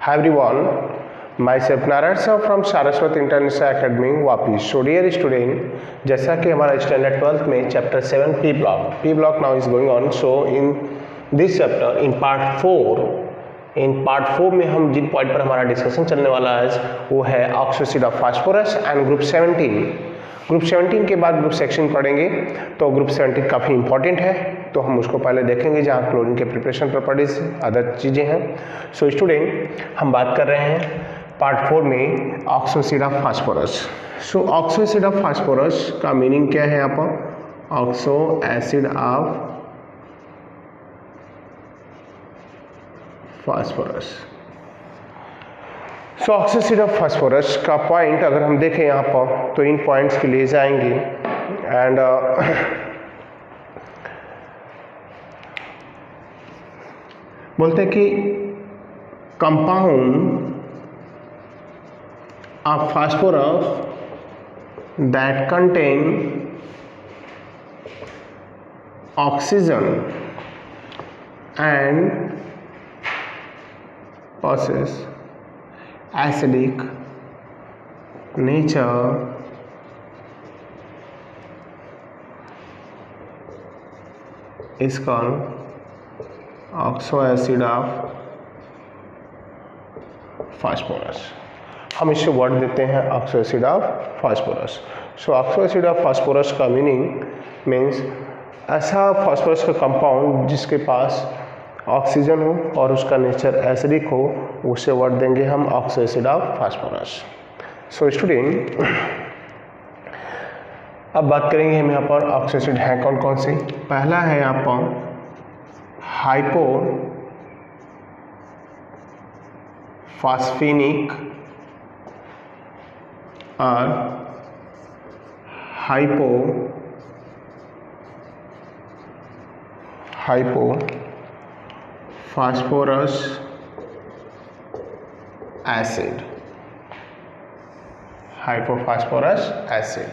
Hi everyone, myself Narayan sir from Saraswat international academy Vapi. So dear student, जैसा कि हमारा standard 12th में chapter 7 P block now is going on. So in this chapter in part 4 में हम जिन point पर हमारा discussion चलने वाला है वो है oxoacid of phosphorus and group 17. Group 17 के बाद ग्रुप 16 पढ़ेंगे. तो ग्रुप 17 काफ़ी इंपॉर्टेंट है, तो हम उसको पहले देखेंगे जहाँ क्लोरीन के प्रिपरेशन प्रॉपर्टीज अदर चीज़ें हैं. सो स्टूडेंट, हम बात कर रहे हैं पार्ट 4 में oxoacid of phosphorus. So oxoacid of phosphorus का मीनिंग क्या है यहाँ पर? Oxoacid of phosphorus. So oxoacid of phosphorus का पॉइंट अगर हम देखें यहाँ पर तो इन पॉइंट्स के लिए जाएंगे एंड बोलते हैं कि compound of phosphorus that contain oxygen and possess acidic nature is called oxo acid of phosphorus. हम इससे वर्ड देते हैं oxo acid of phosphorus. So oxo acid of phosphorus का मीनिंग मीन्स ऐसा फास्फोरस का कंपाउंड जिसके पास ऑक्सीजन हो और उसका नेचर एसिडिक हो, उसे वर्ड देंगे हम oxo acid of phosphorus. So student, अब बात करेंगे हम यहाँ पर ऑक्सो एसिड हैं कौन कौन से. पहला है यहाँ पर हाइपो फास्फेनिक और hypo phosphorus acid. Hypophosphorous acid.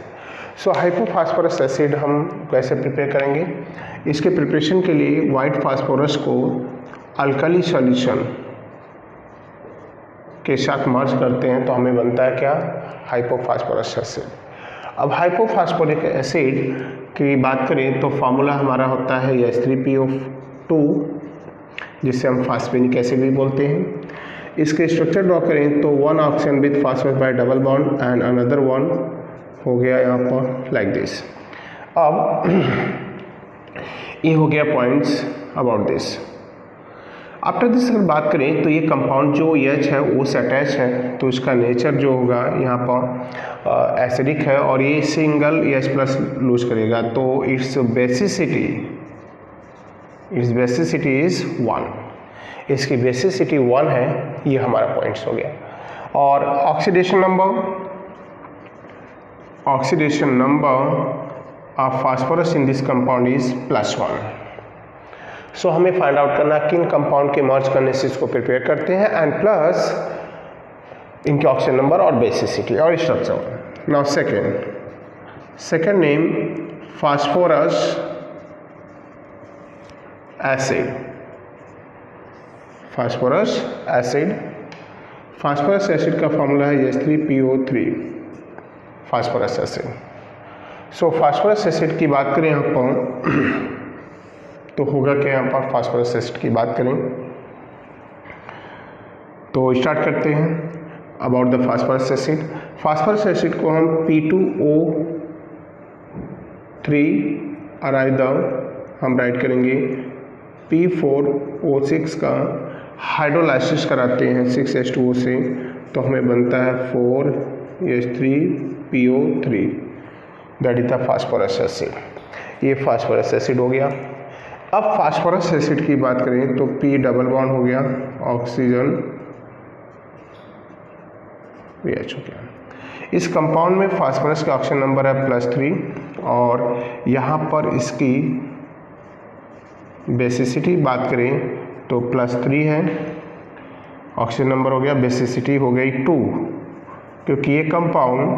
सो हाइपोफास्फोरस एसिड हम कैसे प्रिपेयर करेंगे? इसके प्रिपरेशन के लिए वाइट फास्फोरस को अल्कली सॉल्यूशन के साथ मर्ज करते हैं तो हमें बनता है क्या? Hypophosphorous acid. अब हाइपोफास्फोरिक एसिड की बात करें तो फार्मूला हमारा होता है H3PO2, जिसे हम फास्फेनिक एसिड भी बोलते हैं. इसके स्ट्रक्चर ड्रॉ करें तो one oxygen with phosphorus bye double bond and another one हो गया यहाँ पर लाइक दिस. अब ये हो गया points about this. After this अगर बात करें तो ये कंपाउंड जो H है वो से अटैच है, तो इसका नेचर जो होगा यहाँ पर एसिडिक है और ये सिंगल H प्लस लूज करेगा, तो इट्स बेसिसिटी इज 1. इसकी बेसिसिटी 1 है, ये हमारा पॉइंट्स हो गया. और oxidation number of phosphorus in this compound is +1. सो हमें फाइंड आउट करना किन कंपाउंड के मर्ज करने से इसको प्रिपेयर करते हैं एंड प्लस इनके ऑक्सीजन नंबर और बेसिसिटी और structure. Now second name phosphorus acid. Phosphorus acid का फॉर्मूला है H3PO3 फास्फोरस एसिड. सो फास्फोरस एसिड की बात करें यहाँ पर तो होगा क्या? यहाँ पर फास्फोरस एसिड की बात करें तो स्टार्ट करते हैं about the phosphorus acid. Phosphorus acid को हम P2O3 और हम राइट करेंगे P4O6 का हाइड्रोलाइसिस कराते हैं 6H2O से, तो हमें बनता है 4H3PO3, that is the phosphorus acid. ये फास्फोरस एसिड हो गया. अब फास्फोरस एसिड की बात करें तो P डबल बॉन्ड हो गया, ऑक्सीजन BH हो गया. इस कंपाउंड में फास्फोरस का ऑक्सीजन नंबर है +3 और यहाँ पर इसकी बेसिसिटी बात करें तो +3 है, ऑक्सीजन नंबर हो गया, बेसिसिटी हो गई 2, क्योंकि ये कंपाउंड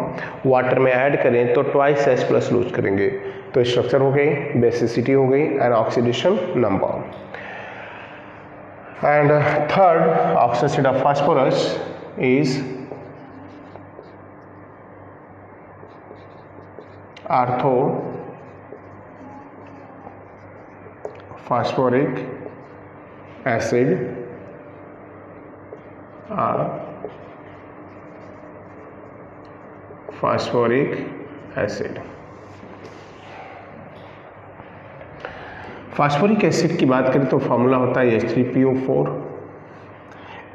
वाटर में ऐड करें तो 2H प्लस लूज करेंगे, तो स्ट्रक्चर हो गई, बेसिसिटी हो गई and oxidation number. And third oxide of phosphorus is orthophosphoric acid phosphoric acid। Phosphoric acid की बात करें तो फॉर्मूला होता है H3PO4।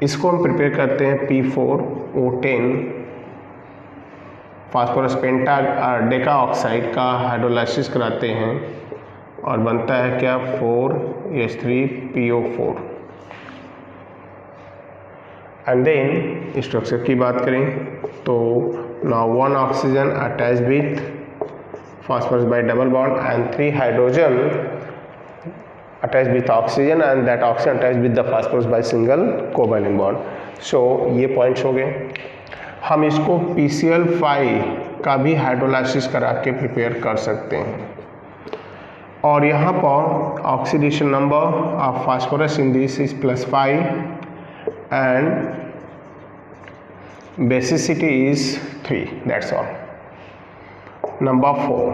इसको हम प्रिपेयर करते हैं P4O10 फास्फोरस पेंटा डेका ऑक्साइड का हाइड्रोलाइसिस कराते हैं और बनता है क्या 4H3PO4। एंड देन स्ट्रक्चर की बात करें तो now 1 oxygen attach with phosphorus by double bond and 3 hydrogen attached with oxygen and that oxygen attached with the phosphorus by single covalent bond। so ये पॉइंट्स हो गए। हम इसको PCl5 का भी हाइड्रोलाइसिस करा के प्रिपेयर कर सकते हैं और यहाँ पर oxidation number of phosphorus in this is +5 and basicity is 3, that's all। Number 4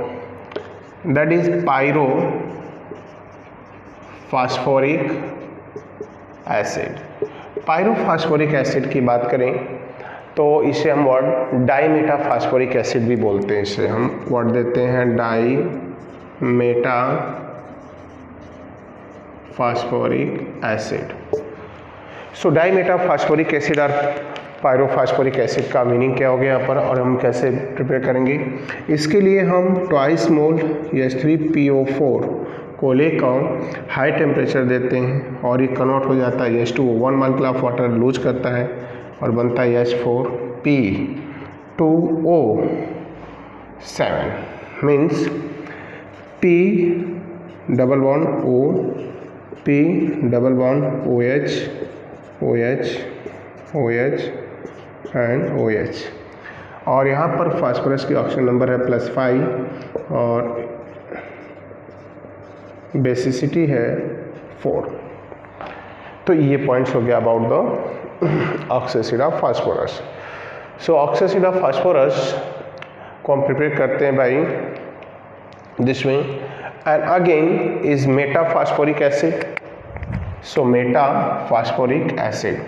that is pyrophosphoric acid। pyrophosphoric acid की बात करें तो इसे हम वर्ड डाईमेटाफॉस्फोरिक एसिड भी बोलते हैं। इसे हम वर्ड देते हैं डाईमेटाफॉस्फोरिक एसिड। सो डाईमेटाफॉस्फोरिक एसिड और पायरोफॉस्फोरिक एसिड का मीनिंग क्या हो गया यहाँ पर और हम कैसे प्रिपेयर करेंगे। इसके लिए हम ट्वाइस मोल H3PO4 को लेकर हाई टेम्परेचर देते हैं और ये कन्वर्ट हो जाता है H2O 1 mole of water loose करता है और बनता है H4P2O7 means P double bond O P double bond OH OH OH and OH और यहाँ पर फास्फोरस की ऑक्सीजन नंबर है +5 और बेसिसिटी है 4। तो ये पॉइंट्स हो गया about the oxidation of phosphorus. So oxidation of phosphorus को हम प्रिपेयर करते हैं by this way and again is metaphosphoric acid. So metaphosphoric acid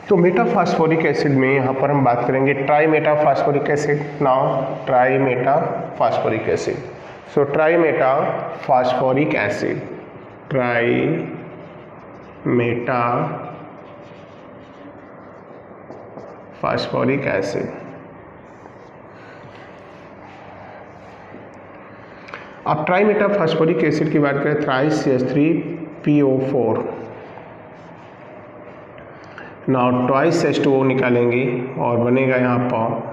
तो मेटाफॉस्फोरिक एसिड में यहाँ पर हम बात करेंगे trimetaphosphoric acid. Now trimetaphosphoric acid. So trimetaphosphoric acid trimetaphosphoric acid. अब ट्राईमेटाफॉस्फोरिक एसिड की बात करें thrice H3PO4 now twice H2O निकालेंगे और बनेगा यहाँ पर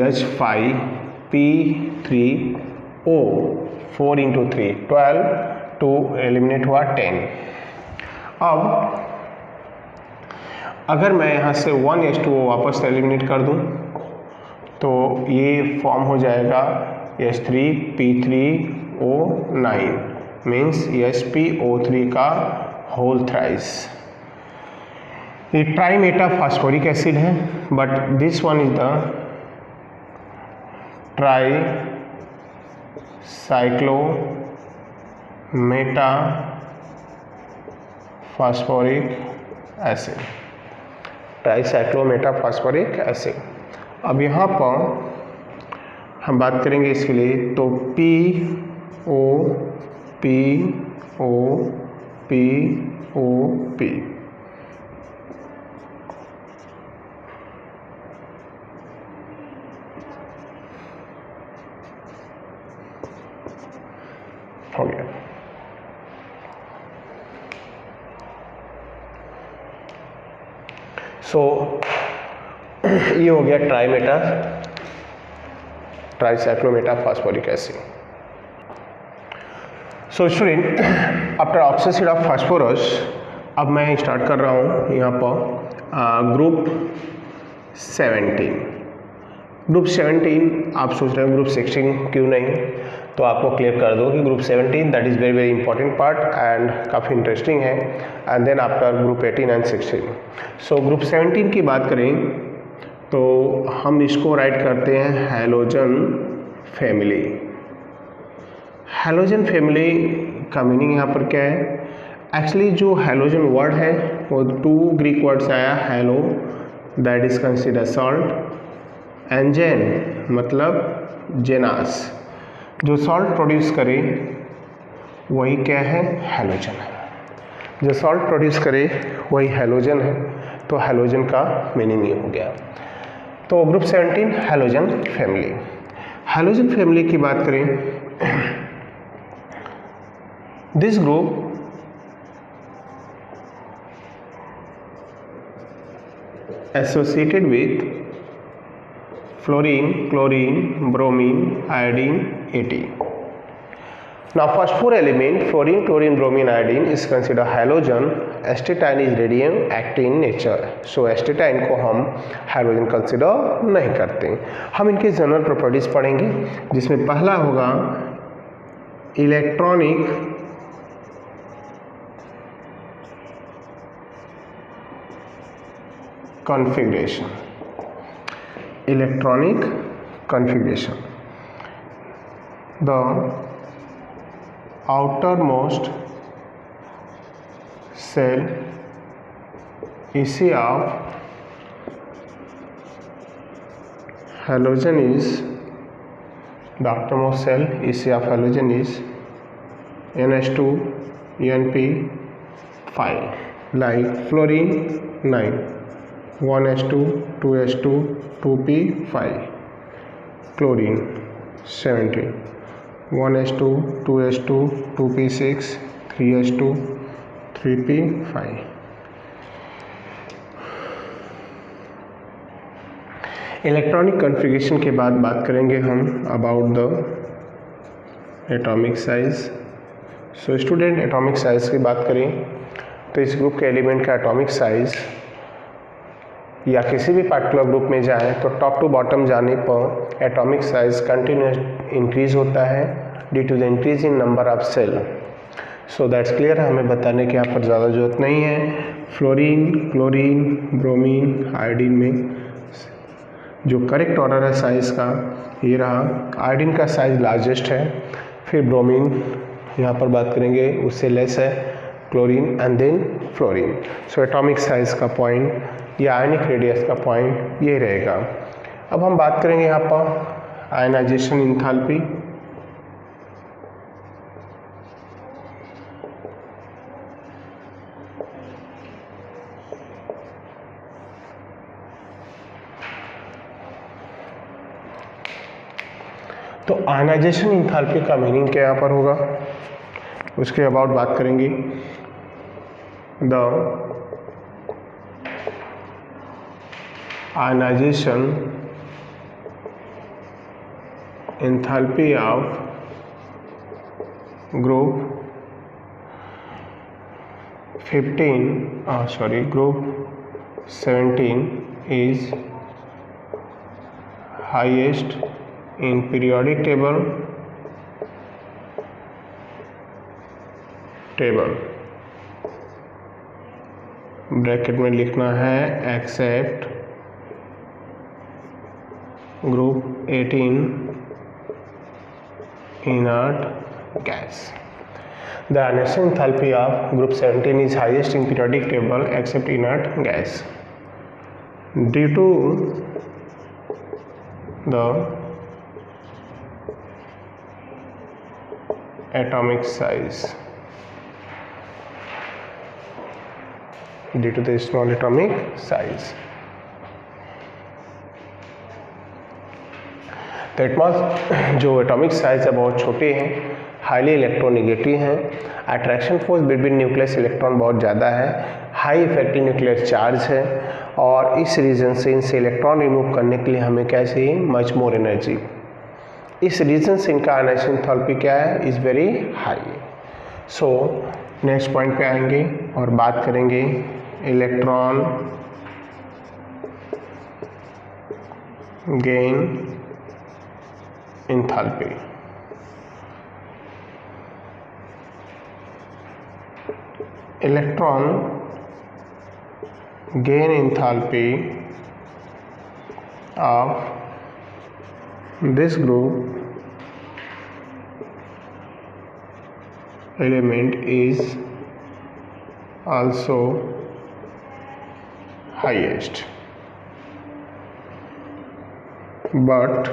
H5P3O 4 × 3 12 टू एलिमिनेट हुआ 10। अब अगर मैं यहाँ से 1 H2O वापस एलिमिनेट कर दूँ तो ये फॉर्म हो जाएगा H3P3O9 मीन्स SpO3 का होल थ्राइस। ये ट्राईमेटाफॉस्फोरिक एसिड है but this one is the tricyclometaphosphoric acid. Tricyclometaphosphoric acid. अब यहाँ पर हम बात करेंगे इसके लिए तो PO हो गया। सो ये हो गया tricyclometaphosphoric acid. So student after oxidation of phosphorus अब मैं स्टार्ट कर रहा हूँ यहाँ पर ग्रुप 17। ग्रुप 17 आप सोच रहे हो ग्रुप 16 क्यों नहीं, तो आपको क्लियर कर दो कि group 17 that is very very important part and काफ़ी इंटरेस्टिंग है। And then after group 18 and 16। So group 17 की बात करें तो हम इसको राइट करते हैं हैलोजन फैमिली। हैलोजन फैमिली का मीनिंग यहाँ पर क्या है, एक्चुअली जो हैलोजन वर्ड है वो 2 ग्रीक वर्ड्स आया, halo that is consider salt and gen मतलब जेनास, जो सॉल्ट प्रोड्यूस करे वही क्या है, हैलोजन है। जो सॉल्ट प्रोड्यूस करे वही हैलोजन है, तो हैलोजन का मीनिंग ये हो गया। तो group 17 halogen family. Halogen family की बात करें, this group associated with fluorine, chlorine, bromine, iodine, At. Now first 4 element fluorine, chlorine, bromine, iodine is considered halogen. Astatine is radioactive in nature. So astatine को हम halogen consider नहीं करते। हम इनके general properties पढ़ेंगे, जिसमें पहला होगा electronic configuration. Electronic configuration. The outermost cell EC of halogen is, the outermost cell EC of halogen is NH2 NP5, like fluorine 9, 1s2 2s2 2p5, chlorine 17, 1s2 2s2 2p6 3s2 3p5। Electronic configuration के बाद बात करेंगे हम about the atomic size. So student, atomic size की बात करें तो इस ग्रुप के एलिमेंट का एटॉमिक साइज या किसी भी पार्टिकुलर ग्रुप में जाए तो टॉप टू बॉटम जाने पर एटॉमिक साइज कंटिन्यूस इंक्रीज होता है due to the increase in number of cell. So that's clear, हमें बताने की यहाँ पर ज़्यादा जरूरत नहीं है। फ्लोरीन, क्लोरीन, ब्रोमीन, आयोडीन में जो करेक्ट ऑर्डर है साइज का ये रहा। आयोडीन का साइज लार्जेस्ट है, फिर ब्रोमीन यहाँ पर बात करेंगे उससे लेस है, chlorine and then fluorine. So atomic size का पॉइंट या आयनिक रेडियस का पॉइंट ये रहेगा। अब हम बात करेंगे यहाँ पर आयनाइजेशन इंथैल्पी। तो आयनाइजेशन इंथैल्पी का मीनिंग क्या यहाँ पर होगा, उसके अबाउट बात करेंगे। The ionization enthalpy of group 17 is highest in periodic table bracket में लिखना है accept group 18 inert gas. The ionization enthalpy of group 17 is highest in periodic table except inert gas due to the atomic size, due to the small atomic size. तो Atmos जो atomic size है बहुत छोटे हैं, highly electronegative हैं, attraction force between nucleus electron बहुत ज़्यादा है, हाई इफेक्टिव न्यूक्लियर चार्ज है, और इस रीजन से इनसे इलेक्ट्रॉन रिमूव करने के लिए हमें क्या चाहिए, मच मोर एनर्जी। इस रीजन से इनका आयनाइजेशन एंथैल्पी क्या है, is very high. So next point पे आएंगे और बात करेंगे electron gain enthalpy. Electron gain enthalpy of this group element is also highest, but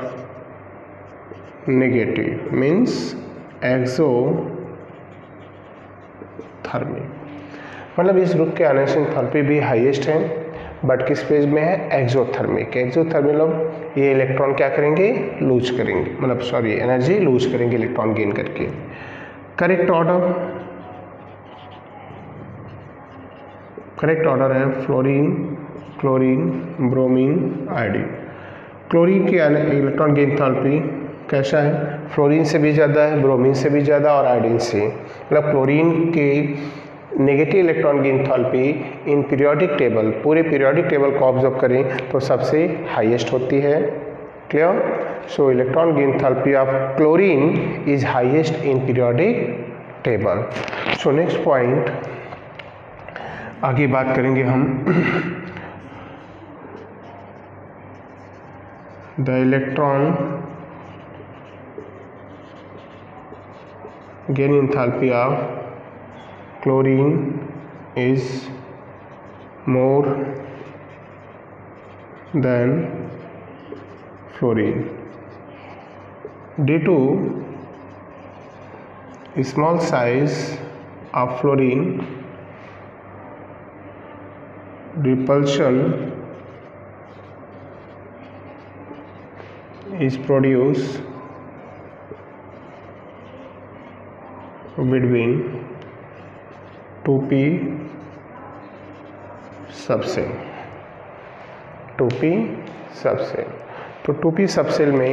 negative means exothermic, मतलब इस ग्रुप के आने से एंथैल्पी भी हाईएस्ट है, बट किस फेज में है, एक्सोथर्मिक। एक्सोथर्मिक मतलब ये इलेक्ट्रॉन क्या करेंगे, लूज करेंगे, मतलब सॉरी एनर्जी लूज करेंगे इलेक्ट्रॉन गेन करके। करेक्ट ऑर्डर है fluorine, chlorine, bromine, iodine. Chlorine की इलेक्ट्रॉन गेन एंथैल्पी कैसा है, फ्लोरीन से भी ज़्यादा है, ब्रोमीन से भी ज़्यादा और आयोडीन से, मतलब क्लोरीन के negative electron gain enthalpy in periodic table, पूरे पीरियोडिक टेबल को ऑब्जर्व करें तो सबसे हाईएस्ट होती है। Clear? So electron gain enthalpy of chlorine is highest in periodic table. So next point आगे बात करेंगे हम the electron gain enthalpy of chlorine is more than fluorine due to small size of fluorine. Repulsion is produced between 2p subshell, 2p subshell. तो 2p subshell में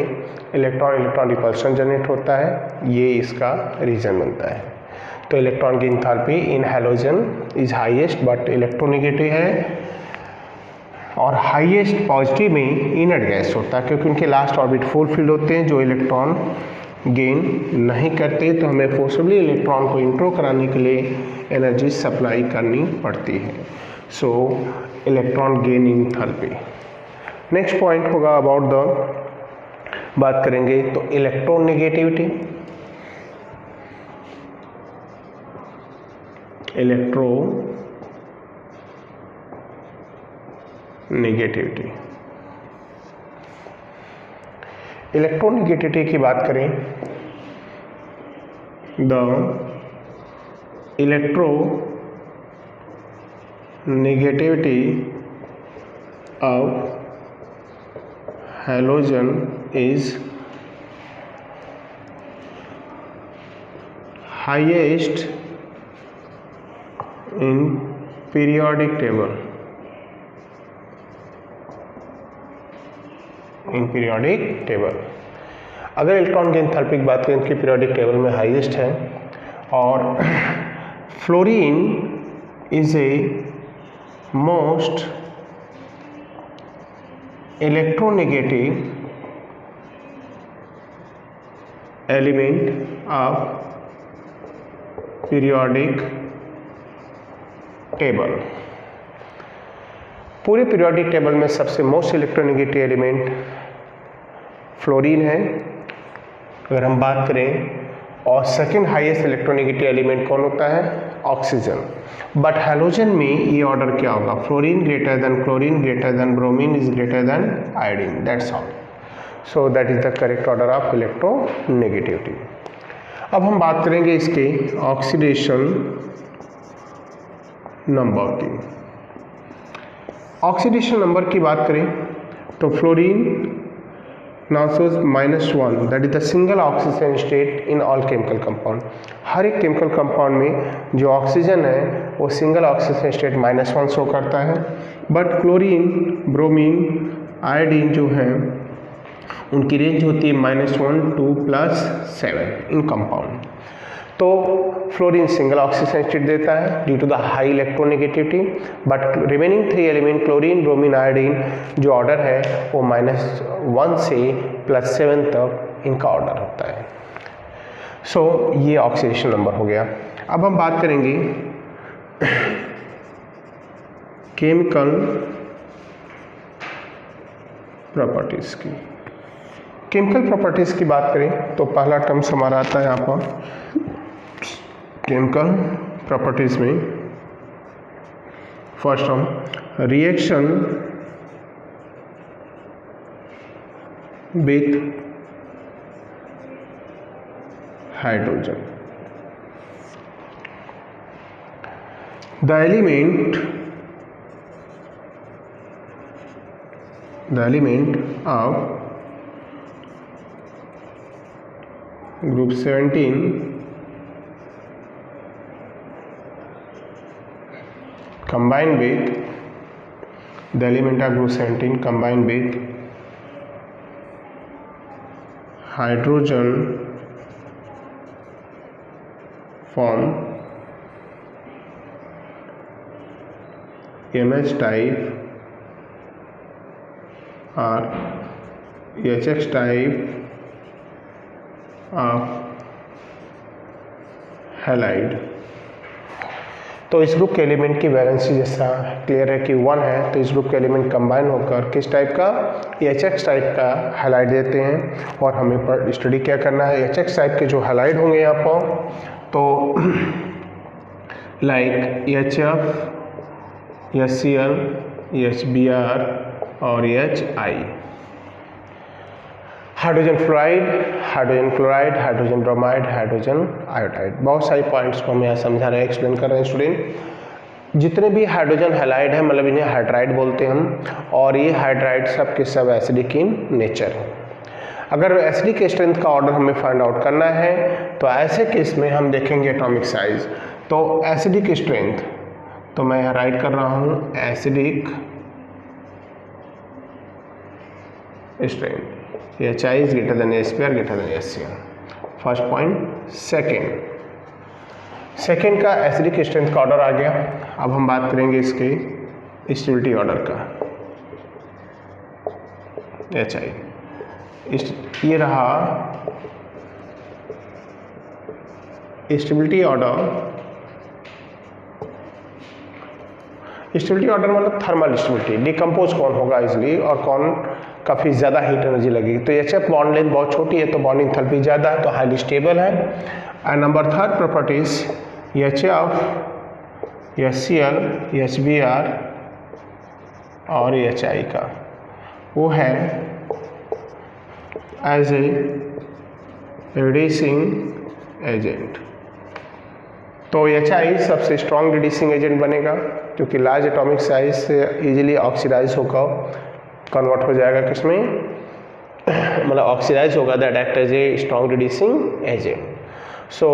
electron repulsion generate होता है, ये इसका रीजन बनता है। तो इलेक्ट्रॉन की enthalpy in halogen is highest but electronegative है, और हाईएस्ट पॉजिटिव में इनर्ट गैस होता है, क्योंकि उनके लास्ट ऑर्बिट फुल फिल्ड होते हैं जो इलेक्ट्रॉन गेन नहीं करते, तो हमें फोर्सबली इलेक्ट्रॉन को इंट्रो कराने के लिए एनर्जी सप्लाई करनी पड़ती है। सो electron gain enthalpy. Next point होगा अबाउट द, बात करेंगे तो इलेक्ट्रोनेगेटिविटी। इलेक्ट्रोनेगेटिविटी की बात करें, the electronegativity of halogen is highest in periodic table, अगर इलेक्ट्रॉन की एंथैल्पी की बात करें इनकी पीरियोडिक टेबल में हाईएस्ट है, और fluorine is a most electronegative element of periodic table. पूरे पीरियोडिक टेबल में सबसे मोस्ट इलेक्ट्रोनेगेटिव एलिमेंट फ्लोरीन है अगर हम बात करें, और सेकेंड हाईएस्ट इलेक्ट्रोनेगेटिव एलिमेंट कौन होता है, ऑक्सीजन। बट हैलोजन में ये ऑर्डर क्या होगा, fluorine greater than chlorine greater than bromine is greater than iodine, that's all. So that is the correct order of electronegativity. अब हम बात करेंगे इसके ऑक्सीडेशन नंबर की। ऑक्सीडेशन नंबर की बात करें तो fluorine now shows -1, that is the single oxygen state in all chemical compound। हर एक केमिकल कंपाउंड में जो ऑक्सीजन है वो सिंगल ऑक्सीजन स्टेट -1 शो करता है, बट क्लोरीन, ब्रोमीन, आयोडीन जो है उनकी रेंज होती है -1 to +7 इन कंपाउंड। तो फ्लोरीन सिंगल ऑक्सीजन स्टेट देता है due to the high electronegativity, but remaining 3 element chlorine, bromine, iodine जो ऑर्डर है वो -1 से +7 तक इनका ऑर्डर होता है। सो ये ऑक्सीडेशन नंबर हो गया। अब हम बात करेंगे केमिकल प्रॉपर्टीज की। केमिकल प्रॉपर्टीज की बात करें तो पहला टर्म्स हमारा आता है यहाँ पर केमिकल प्रॉपर्टीज में। First term reaction with hydrogen. The element of group 17 combined with hydrogen form MH type or HX type of halide. तो इस ग्रुप के एलिमेंट की वैलेंसी जैसा क्लियर है कि 1 है, तो इस ग्रुप के एलिमेंट कंबाइन होकर किस टाइप का, HX टाइप का हैलाइड देते हैं। और हमें पर स्टडी क्या करना है, HX टाइप के जो हैलाइड होंगे यहाँ पर, तो लाइक HF, HCl, HBr और HI। Hydrogen fluoride, hydrogen chloride, hydrogen bromide, hydrogen iodide, बहुत सारे पॉइंट्स को हम यहाँ समझा रहे हैं, एक्सप्लेन कर रहे हैं स्टूडेंट। जितने भी हाइड्रोजन हैलाइड है मतलब इन्हें हाइड्राइड बोलते हैं हम, और ये हाइड्राइड सब के सब एसिडिक इन नेचर है। अगर एसिडिक स्ट्रेंथ का ऑर्डर हमें फाइंड आउट करना है तो ऐसे केस में हम देखेंगे एटॉमिक साइज। तो एसिडिक स्ट्रेंथ, तो मैं यहाँ राइट कर रहा हूँ acidic strength, HI is greater than Sp or greater than HCl। First point. Second का एसिडिक स्ट्रेंथ का ऑर्डर आ गया। अब हम बात करेंगे इसके स्टेबिलिटी ऑर्डर का। HI ये रहा स्टेबिलिटी ऑर्डर। स्टेबिलिटी ऑर्डर मतलब थर्मल स्टेबिलिटी, डिकम्पोज कौन होगा इजली और कौन काफ़ी ज़्यादा हीट एनर्जी लगेगी। तो HF बॉन्ड लेंथ बहुत छोटी है तो बॉन्डिंग एंथैल्पी ज़्यादा है तो हाईली स्टेबल है। And number third properties HF, HCl, HBr और HI का वो है एज ए रिड्यूसिंग एजेंट। तो HI सबसे स्ट्रॉन्ग रिड्यूसिंग एजेंट बनेगा क्योंकि लार्ज एटॉमिक साइज से इजीली ऑक्सीडाइज होकर कन्वर्ट हो जाएगा किसमें, मतलब ऑक्सीडाइज होगा, that act as a strong reducing agent. So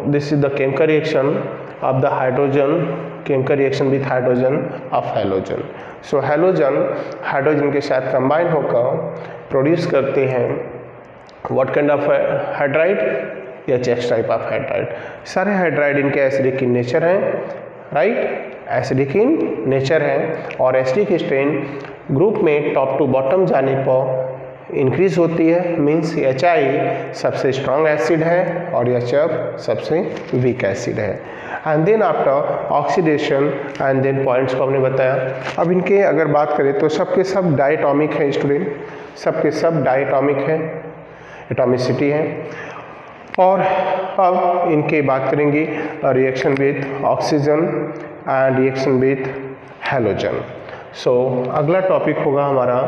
this is the chemical reaction of the hydrogen, chemical reaction with hydrogen of halogen. So halogen hydrogen के साथ combine होकर प्रोड्यूस करते हैं what kind of hydride, HX type of hydride. सारे hydride इनके acidic in nature हैं, right, acidic in nature है। और एसिडिक स्ट्रेन ग्रुप में टॉप टू बॉटम जाने पर इंक्रीज होती है, मीन्स HI सबसे स्ट्रॉन्ग एसिड है और HF सबसे वीक एसिड है। And then after oxidation and then points को हमने बताया। अब इनके अगर बात करें तो सबके सब डायटॉमिक है स्टूडेंट, सबके सब डायटॉमिक है, एटॉमिसिटी है। और अब इनके बात करेंगे reaction with oxygen and reaction with halogen. So अगला टॉपिक होगा हमारा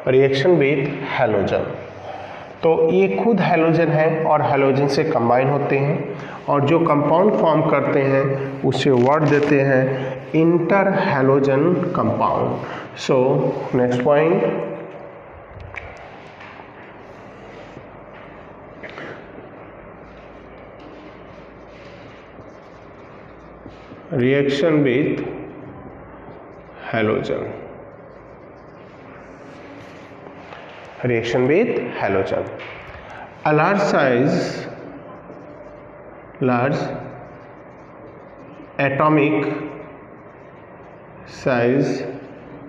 रिएक्शन विथ हैलोजन। तो ये खुद हैलोजन है और हैलोजन से कंबाइन होते हैं और जो कंपाउंड फॉर्म करते हैं उसे वर्ड देते हैं inter halogen compound. So next point, reaction with halogen, reaction with halogen। A large size large atomic size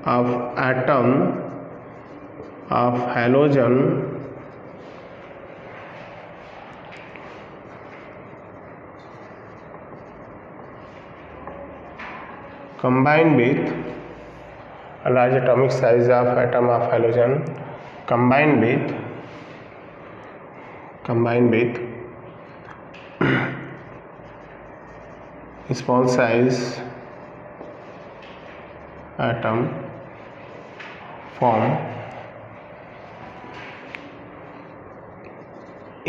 of atom of halogen combined with a large atomic size of atom of halogen combined with small size atom form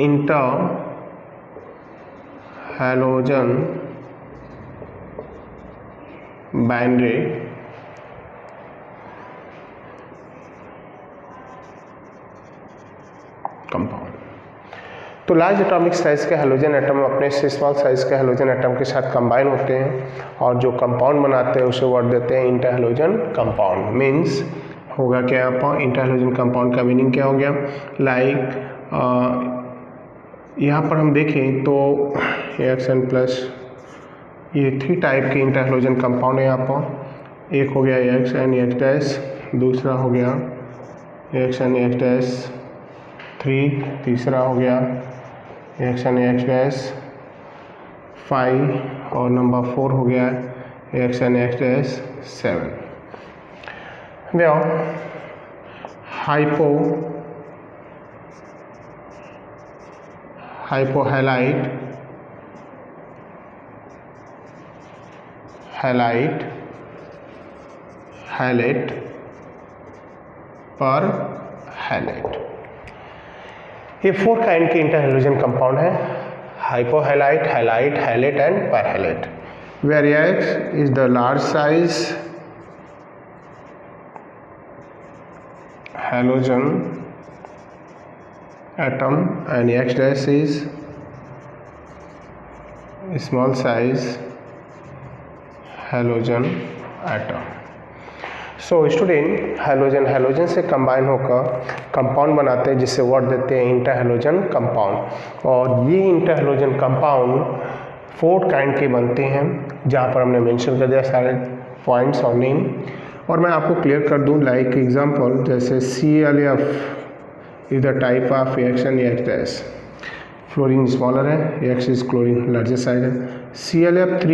inter-halogen binary compound. तो large atomic size के halogen atom अपने small size के halogen atom के साथ combine होते हैं और जो कंपाउंड बनाते हैं उसे वर्ड देते हैं इंटर हैलोजन कंपाउंड। मीन्स होगा क्या यहाँ पर इंटर हैलोजन कंपाउंड का मीनिंग क्या हो गया, लाइक यहाँ पर हम देखें तो AXN प्लस ये 3 टाइप के इंटर हैलोजन कंपाउंड है यहाँ पर। एक हो गया AXN AX डैश, दूसरा हो गया AXN AX डैश 3, तीसरा हो गया AXN AX डैश 5 और नंबर 4 हो गया AXN AX dash 7। Now hypohalite halate पर halate, ये 4 काइंड के इंटर हैलोजन कंपाउंड है, hypohalite, halite, halate and perhalate. Where X is the large size halogen atom and X dash is small size halogen atom। So student halogen से combine होकर compound बनाते हैं जिससे word देते हैं inter halogen compound. और ये इंटर हैलोजन कंपाउंड 4 काइंड के बनते हैं जहाँ पर हमने मेंशन कर दिया सारे पॉइंट्स और नेम। और मैं आपको क्लियर कर दूं लाइक एग्जांपल, जैसे ClF is the type of reaction AX dash, fluorine smaller है, AX is chlorine larger size है। ClF3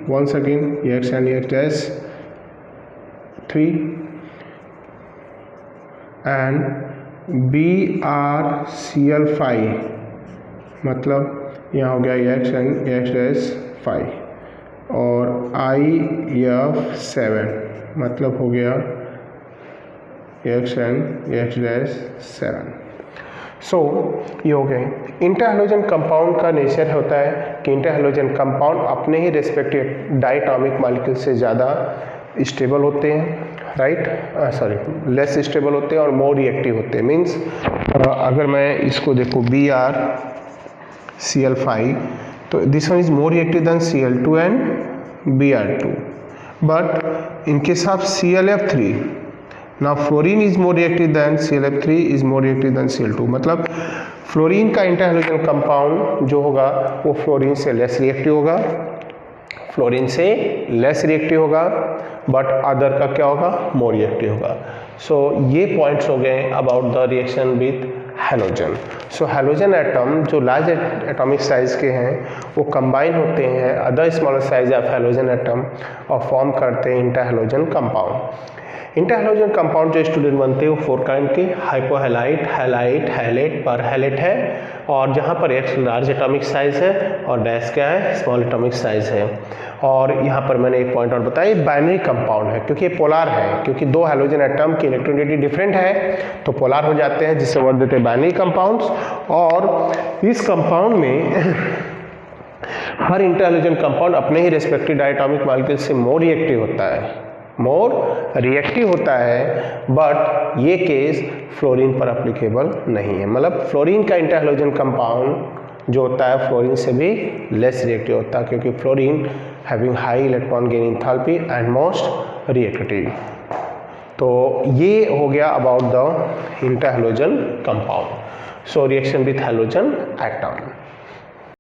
once again reaction AX dash 3 and BrCl5 मतलब यहाँ हो गया AXN AX डैश 5 और IF7 मतलब हो गया AXN AX डैश 7। सो ये हो गए। इंटर हैलोजन कंपाउंड का नेचर होता है कि इंटर हैलोजन कंपाउंड अपने ही रेस्पेक्टिव डायटॉमिक मॉलिक्यूल से ज़्यादा स्टेबल होते हैं, राइट, लेस स्टेबल होते हैं और मोर रिएक्टिव होते हैं। मीन्स अगर मैं इसको देखूँ BrCl5 तो this one is more reactive than Cl2 and Br2, but in case of ClF3 now fluorine is more reactive than ClF3 is more reactive than Cl2। मतलब फ्लोरीन का inter halogen compound जो होगा वो fluorine से less reactive होगा, but other का क्या होगा, मोर रिएक्टिव होगा। सो ये पॉइंट्स हो गए about the reaction with halogen. So halogen atom जो लार्ज एटॉमिक साइज के हैं वो कंबाइन होते हैं other smaller size of halogen atom और फॉर्म करते हैं inter halogen compound. Inter halogen compound जो स्टूडेंट बनते हैं वो 4 काइंड के हाइपोहैलाइट, हैलाइट, हैलेट, परहैलेट है। और जहाँ पर X लार्ज एटॉमिक साइज है और डैश क्या है, स्मॉल एटॉमिक साइज है। और यहाँ पर मैंने एक पॉइंट और बताया बाइनरी कंपाउंड है क्योंकि ये पोलार है, क्योंकि 2 हैलोजन एटम की इलेक्ट्रोनेगेटिविटी डिफरेंट है तो पोलार हो जाते हैं जिससे वर्ड देते हैं बाइनरी कंपाउंड्स। और इस कंपाउंड में हर इंटर हैलोजन कंपाउंड अपने ही रेस्पेक्टिव डायटॉमिक मॉलिक्यूल से मोर रिएक्टिव होता है, बट ये केस फ्लोरीन पर एप्लीकेबल नहीं है। मतलब फ्लोरीन का इंटर हैलोजन कंपाउंड जो होता है फ्लोरीन से भी लेस रिएक्टिव होता है क्योंकि fluorine having high electron gain enthalpy and most reactive. तो ये हो गया about the inter halogen compound. So reaction with halogen atom.